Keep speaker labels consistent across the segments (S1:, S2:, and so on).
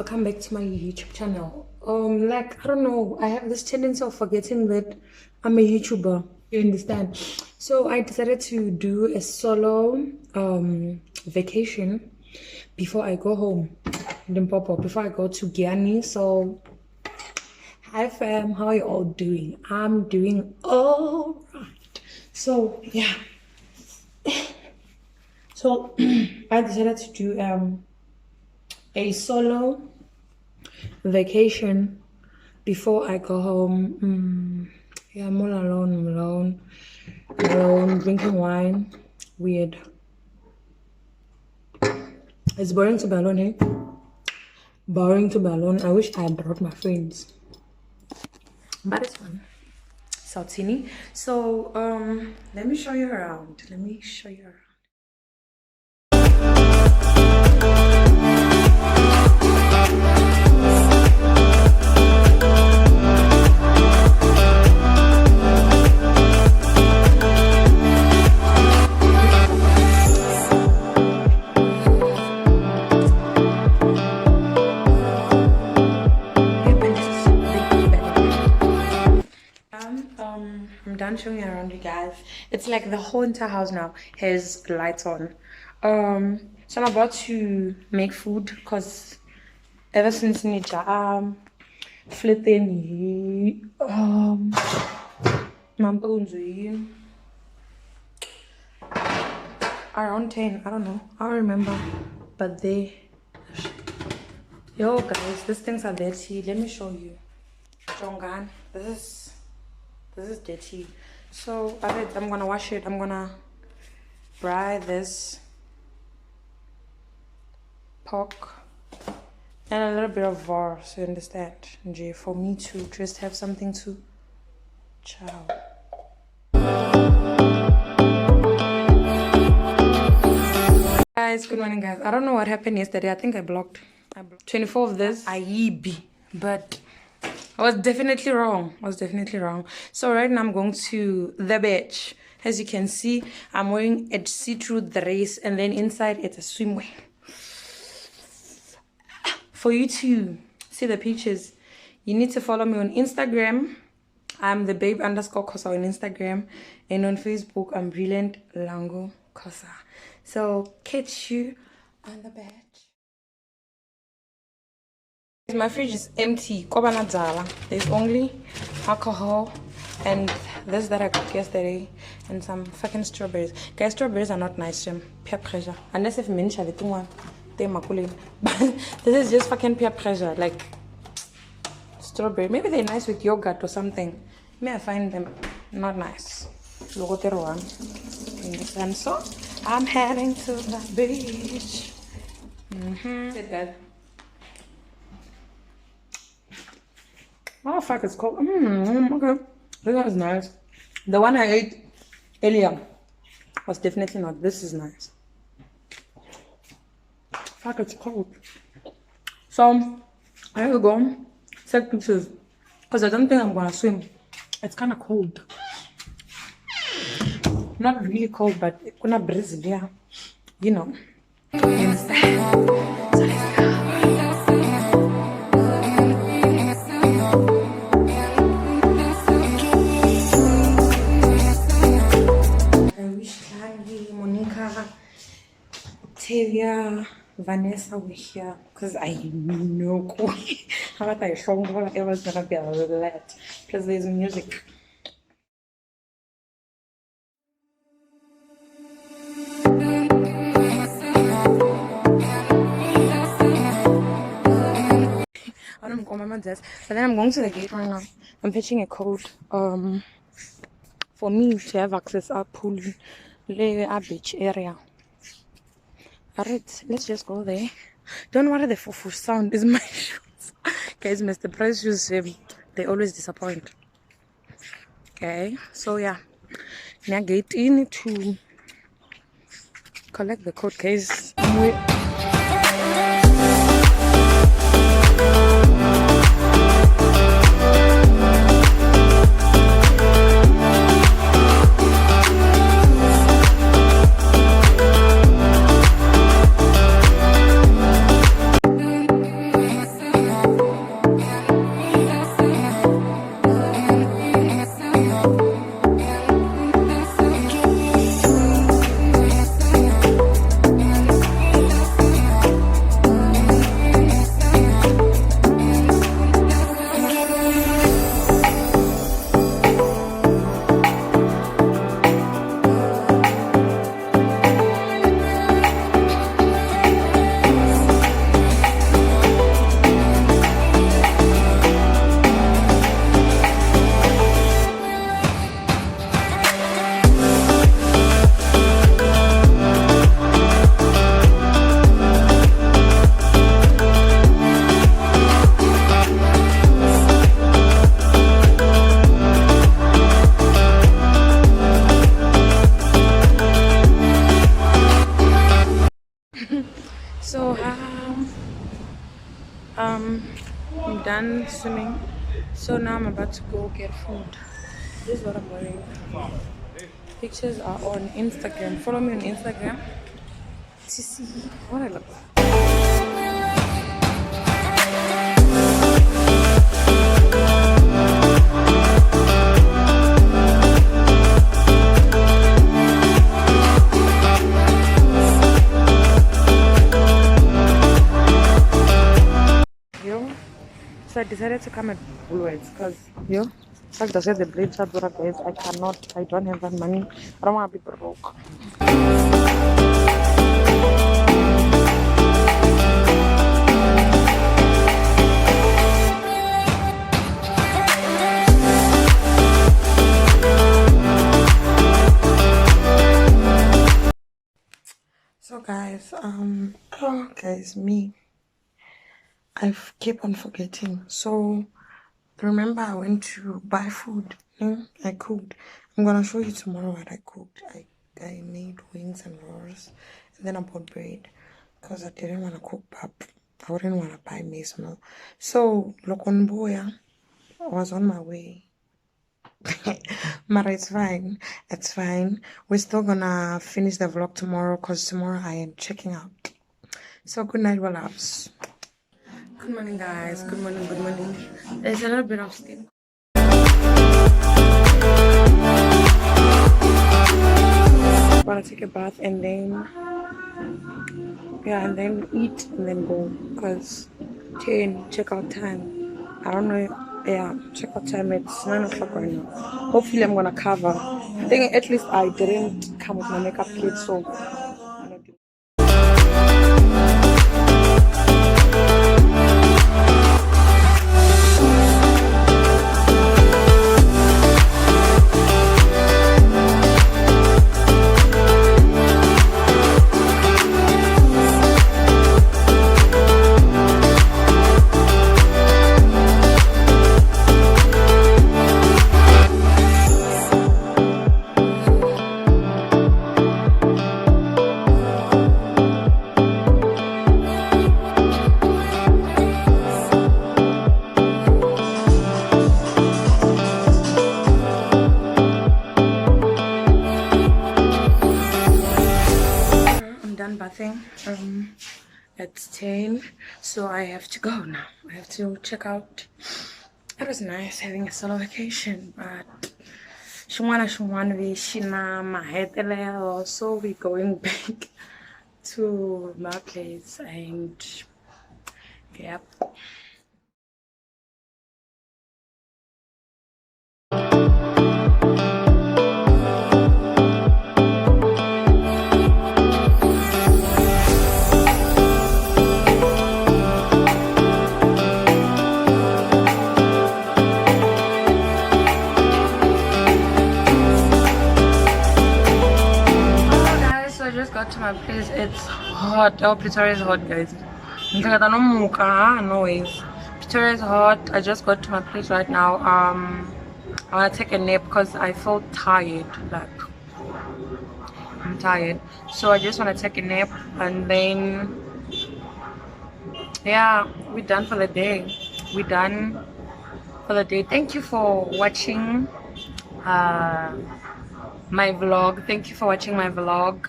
S1: welcome back to my YouTube channel. Like, I don't know, I have this tendency of forgetting that I'm a YouTuber, you understand? So I decided to do a solo vacation before I go home in Limpopo, before I go to Guyana. So hi fam, how are you all doing? I'm doing all right. So yeah, so I decided to do a solo vacation before I go home. Yeah, I'm all alone, drinking wine. Weird. It's boring to be alone, hey? Boring to be alone. I wish I had brought my friends, but it's fun. Saltini. So let me show you around. I'm done showing you around, you guys. It's like the whole entire house now has lights on. So I'm about to make food because ever since Nija flitting around 10, I don't know, I don't remember, but they, yo guys, these things are dirty. Let me show you. Jongan, this is dirty. So I'm gonna wash it. I'm gonna fry this pork and a little bit of var, so you understand, for me to just have something to chow. Guys, good morning guys. I don't know what happened yesterday. I think I blocked 24 of this but I was definitely wrong. So right now I'm going to the beach. As you can see, I'm wearing a see-through dress, and then inside it's a swimwear. For you to see the pictures, you need to follow me on Instagram. I'm the babe_Kosa on Instagram, and on Facebook I'm Brilliant Lango Kosa. So catch you on the beach. My fridge is empty. There's only alcohol and this that I cooked yesterday and some fucking strawberries. Guys, strawberries are not nice, peer pressure. Unless if men have it one, they makulin. But this is just fucking peer pressure. Like strawberry. Maybe they're nice with yogurt or something. May I find them not nice. And so I'm heading to the beach. Sit guys. Oh fuck, it's cold. Okay, this one is nice. The one I ate earlier was definitely not. This is nice. Fuck, it's cold. So I have to go take pictures because I don't think I'm gonna swim. It's kind of cold. Not really cold, but it's gonna breeze, yeah. You know. You understand? So let's go. Vanessa were here because I know how about I show whatever is gonna be a lot because there's music. I don't know my desk, but then I'm going to the gate right now. I'm fetching a code for me to have access to pool beach area. Alright, let's just go there. Don't worry, the fufu sound is my shoes. Guys, Mr. Price shoes, they always disappoint. Okay, so yeah. Now get in to collect the code, guys. I'm done swimming, so now I'm about to go get food. This is what I'm wearing. Pictures are on Instagram. Follow me on Instagram to see what I look like. So I decided to come at blyde because like I said, the blyde shop guys, I don't have that money. I don't want to be broke. So guys, me. I keep on forgetting. So remember I went to buy food. I cooked. I'm gonna show you tomorrow what I cooked. I made wings and rolls, and then I bought bread because I didn't want to cook pap. I wouldn't want to buy maize meal. So Lokonboya, I was on my way. But it's fine. It's fine. We're still gonna finish the vlog tomorrow because tomorrow I am checking out. So good night, well loves. Good morning, guys. Good morning. Good morning. There's a little bit of steam. I'm gonna take a bath and then and then eat and then go because 10 checkout time. I don't know. Yeah, checkout time. It's 9 o'clock right now. Hopefully, I'm gonna cover. I think at least I didn't come with my makeup kit, so. It's 10, so I have to go now. I have to check out. It was nice having a solo vacation, but so we're going back to my place, and yep. To my place, it's hot. Oh, Pretoria is hot, guys. No ways. Pretoria is hot. I just got to my place right now. I want to take a nap because I feel tired. Like I'm tired, so I just want to take a nap and then yeah, we're done for the day. We're done for the day. Thank you for watching. My vlog. Thank you for watching my vlog.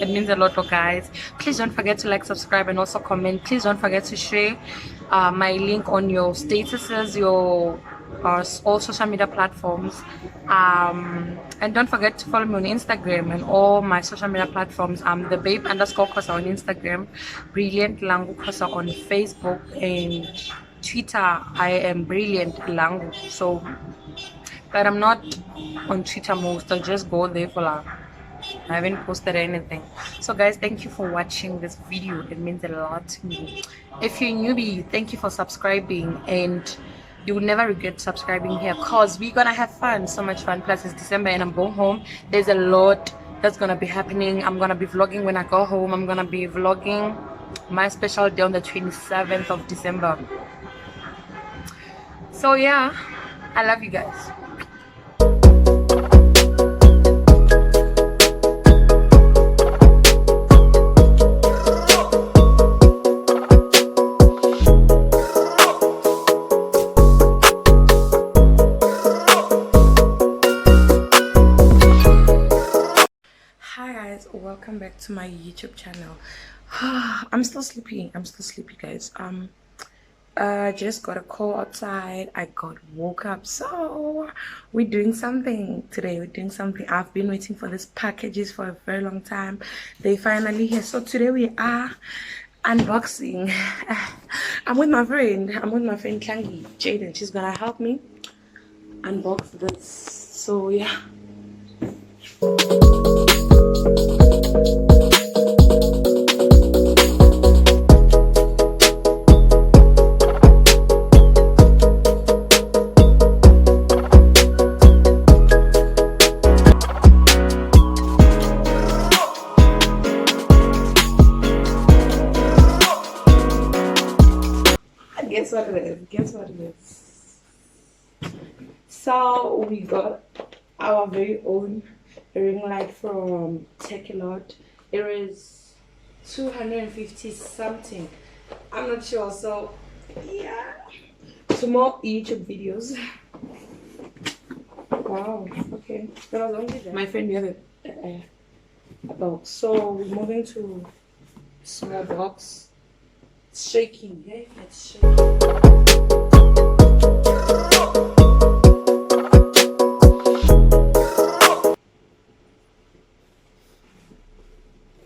S1: It means a lot, guys. Please don't forget to like, subscribe, and also comment. Please don't forget to share my link on your statuses, your all social media platforms, and don't forget to follow me on Instagram and all my social media platforms. The babe_kosa on Instagram, brilliant langu kosa on Facebook, and Twitter I am brilliant langu. So but I'm not on Twitter most. I just go there for like, I haven't posted anything. So guys, thank you for watching this video. It means a lot to me. If you're a newbie, thank you for subscribing, and you will never regret subscribing here because we're gonna have fun, so much fun. Plus it's December and I'm going home. There's a lot that's gonna be happening. I'm gonna be vlogging when I go home. I'm gonna be vlogging my special day on the 27th of December. So yeah, I love you guys. Hi guys, welcome back to my YouTube channel. I'm still sleepy guys. Just got a call outside. I got woke up, so we're doing something today. I've been waiting for these packages for a very long time. They finally here, so today we are unboxing. I'm with my friend Klangi Jaden. She's gonna help me unbox this, so yeah. Guess what it is. So we got our very own ring light from Techilot. It is 250 something. I'm not sure, so yeah. Some more YouTube videos. Wow, okay. That was only that. My friend, we have a box. So we're moving to small box. It's shaking, yeah? It's shaking.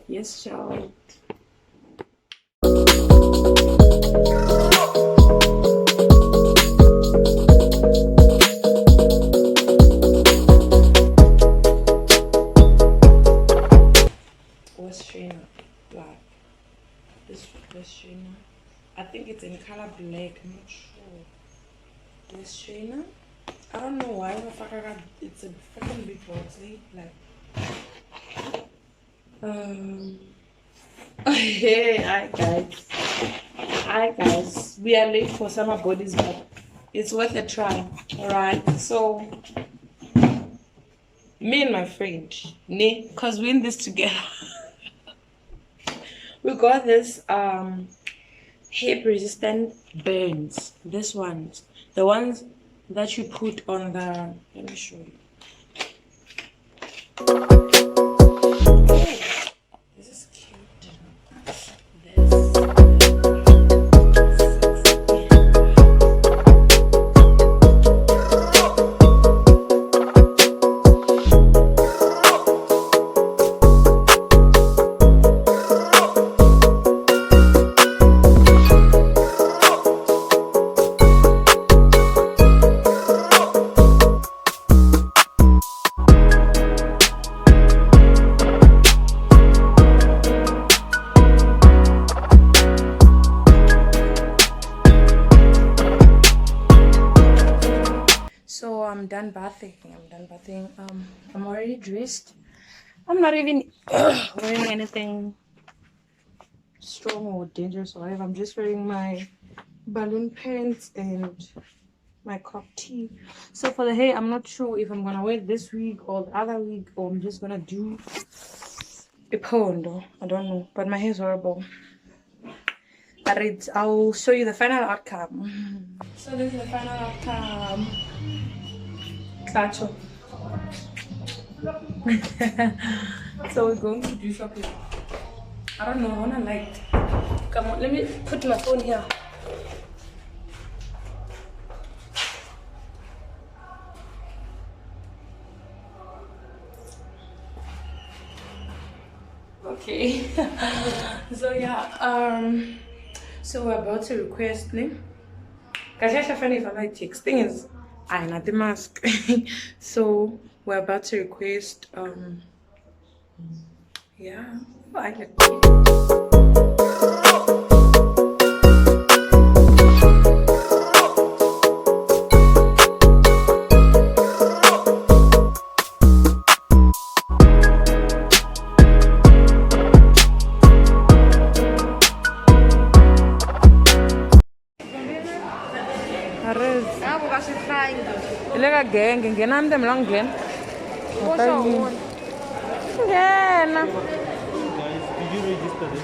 S1: Yes, child. What's Shayna? Black. This Shayna. I think it's in color black. I'm not sure. This Shayna. I don't know why the fuck I got. It's a fucking big box, like. Hey, hi guys, we are late for summer bodies, but it's worth a try. All right, so me and my friend because we're in this together. We got this heat resistant bands. This ones, the ones that you put on the, let me show you. So I'm done bathing. I'm already dressed. I'm not even wearing anything strong or dangerous or whatever. I'm just wearing my balloon pants and my crop tee. So for the hair, I'm not sure if I'm gonna wear it this week or the other week, or I'm just gonna do a pond. I don't know, but my hair is horrible. But I'll show you the final outcome. So this is the final outcome. Clacho. So we're going to do shopping. I don't know, I wanna light. Come on, let me put my phone here. Okay. So yeah, so we're about to request name. Thing is, I not the mask. So we're about to request yeah. I like Gang, ngena mntu emlongeni. Ngena. Did you register it?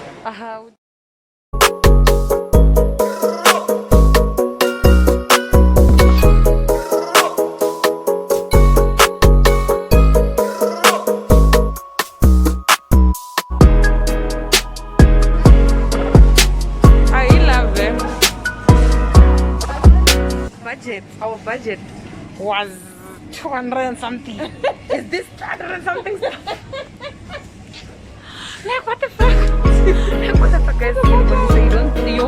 S1: Our budget was 200 and something. Is this 200 and something stuff? Like what the fuck? Like what the fuck guys? Anybody say you don't see you?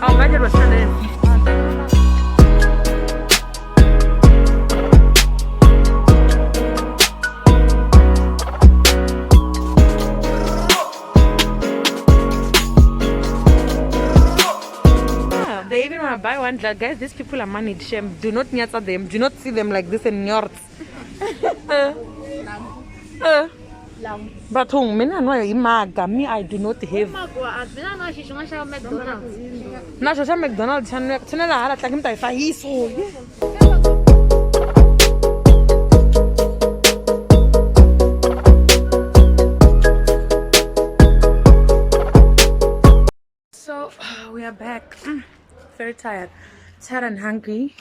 S1: Our budget was 250. They even want to buy one. Like, guys, these people are managed. Shame. Do not nyata them. Do not see them like this in yorts. But me I do not have. Na McDonald's. So we are back. Very tired and hungry.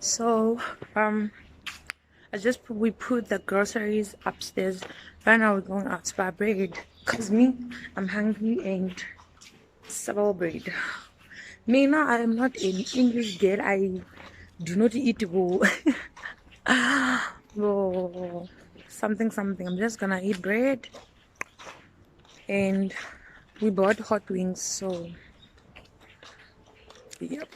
S1: So we put the groceries upstairs. Right now we're going out to buy bread. Cause I'm hungry and several bread. Me now, I am not an English girl. I do not eat something. I'm just gonna eat bread. And we bought hot wings, so yep.